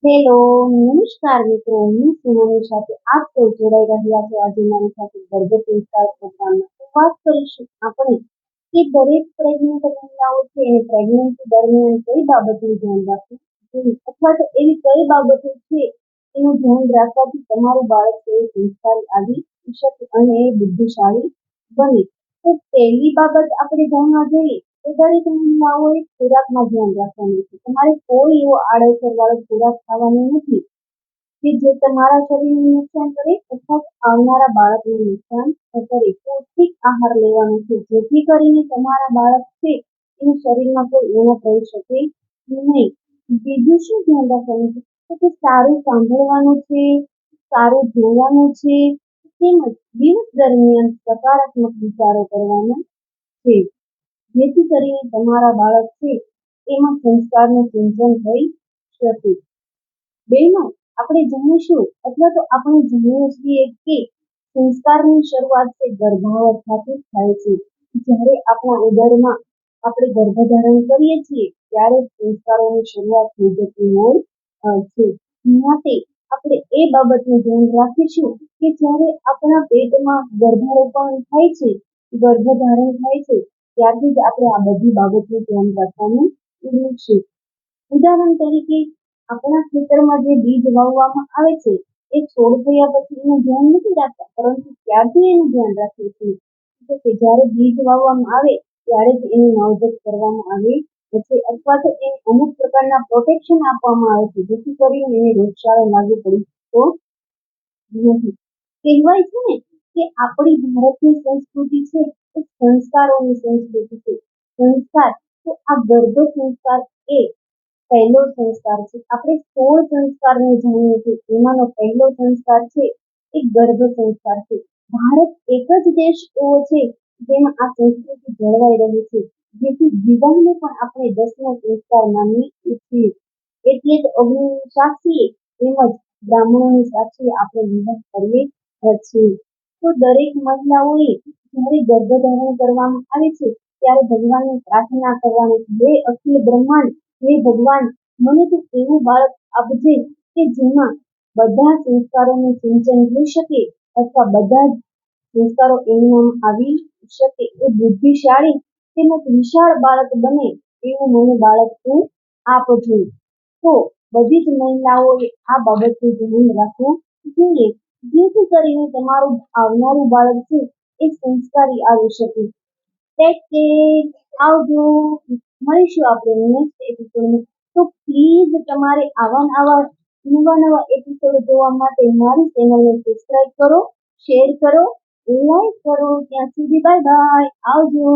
Hello, નમસ્કાર મિત્રો. હું સુમનની સાથે આપ સૌ જોડાઈ રહ્યા છો. આજે મારી સાથે ગર્ભવતી વિસ્તાર પ્રોગ્રામમાં વાત કરીશું આપણે કે દરેક પ્રેગ્નન્ટ મહિલાઓ છે એને પ્રેગ્નન્સી દરમિયાન કઈ બાબતનું ધ્યાન રાખવું જોઈએ અથવા તો એવી કઈ બાબતો છે એનું ધ્યાન રાખવાથી તમારું બાળક છે એ સંસ્કારી આવી શકે અને એ બુદ્ધિશાળી બને. તો પહેલી બાબત આપણે ધ્યાનમાં જોઈએ તો દરેક મહિલાઓએ ખોરાકમાં ધ્યાન રાખવાનું છે. તમારે કોઈ એવો આડઅસર વાળો ખોરાક ખાવાનો નથી કે જે તમારા શરીરને નુકસાન કરે અથવા આવનારા બાળકને નુકસાન કરે. પૌષ્ટિક આહાર લેવાનો છે જેથી કરીને તમારા બાળક છે એના શરીરમાં કોઈ ઉણપ રહી શકે નહીં. બીજું શું ધ્યાન રાખવાનું છે તો કે સારું સાંભળવાનું છે, સારું જોવાનું છે, તેમજ દિવસ દરમિયાન સકારાત્મક વિચારો કરવાના છે જેથી કરીને તમારા બાળક છે એમાં સંસ્કારનું સિંચન થઈ શકે. બહેનો, આપણે જાણીશું અથવા તો આપણે જાણીએ છીએ કે સંસ્કારની શરૂઆત છે ગર્ભાવસ્થાથી થાય છે. જ્યારે આપણા ઉદરમાં આપણે ગર્ભધારણ કરીએ છીએ ત્યારે સંસ્કારોની શરૂઆત થઈ જતી હોય છે. માટે આપણે એ બાબતનું ધ્યાન રાખીશું કે જ્યારે આપણા પેટમાં ગર્ભારોપણ થાય છે, ગર્ભધારણ થાય છે, ત્યારથી જ આપણે આ બધી બાબતનું ધ્યાન રાખવાનું છે. ઉદાહરણ તરીકે આપણા ખેતરમાં જે બીજ વાવવામાં આવે છે એ છોડ થયા પછી એનું ધ્યાન નથી રાખતા, પરંતુ ત્યારથી એનું ધ્યાન રાખીએ છીએ. એટલે કે જ્યારે બીજ વાવવામાં આવે ત્યારે જ એની માવજત કરવામાં આવે છે અથવા તો એને અમુક પ્રકારના પ્રોટેક્શન આપવામાં આવે છે જેથી કરીને એને રોગચાળો લાગુ પડી શકતો નથી. કહેવાય છે ને કે આપણી ભારતની સંસ્કૃતિ છે એ સંસ્કારોની સંસ્કૃતિ છે. સંસ્કાર તો આ ગર્ભ સંસ્કાર એ પહેલો સંસ્કાર છે. આપણે 16 સંસ્કારને જાણીએ છીએ એમાંનો પહેલો સંસ્કાર છે એ ગર્ભ સંસ્કાર છે. ભારત એક જ દેશ એવો છે જેમાં આ સંસ્કૃતિ જળવાઈ રહી છે, જેથી વિવાહને પણ આપણે 10મો સંસ્કાર માનીએ છીએ. એટલે જ અગ્નિની સાક્ષીએ તેમજ બ્રાહ્મણોની સાક્ષીએ આપણે વિવાહ કરીએ છીએ. તો દરેક મહિલાઓએ જ્યારે ગર્ભધારણ કરવામાં આવે છે ત્યારે ભગવાનને પ્રાર્થના કરવાની, હે અખિલ બ્રહ્માંડ, હે ભગવાન, મને તો એવું બાળક આપજે કે જેમાં બધા સંસ્કારોનું સિંચન થઈ શકે અથવા બધા જ સંસ્કારો એનામાં આવી શકે. એ બુદ્ધિશાળી તેમજ વિશાળ બાળક બને એવું મને બાળક તું આપજો. તો બધી જ મહિલાઓએ આ બાબતનું ધ્યાન રાખવું જોઈએ જેથી કરીને તમારું આવનારું બાળક છે એ સંસ્કારી આવી શકે. ટેક કેર, આવજો. મળીશું આપણે નેક્સ્ટ એપિસોડમાં. તો પ્લીઝ તમારે આવા નવા એપિસોડ જોવા માટે મારી ચેનલને સબસ્ક્રાઇબ કરો, શેર કરો, લાઈક કરો. ત્યાં સુધી બાય બાય, આવજો.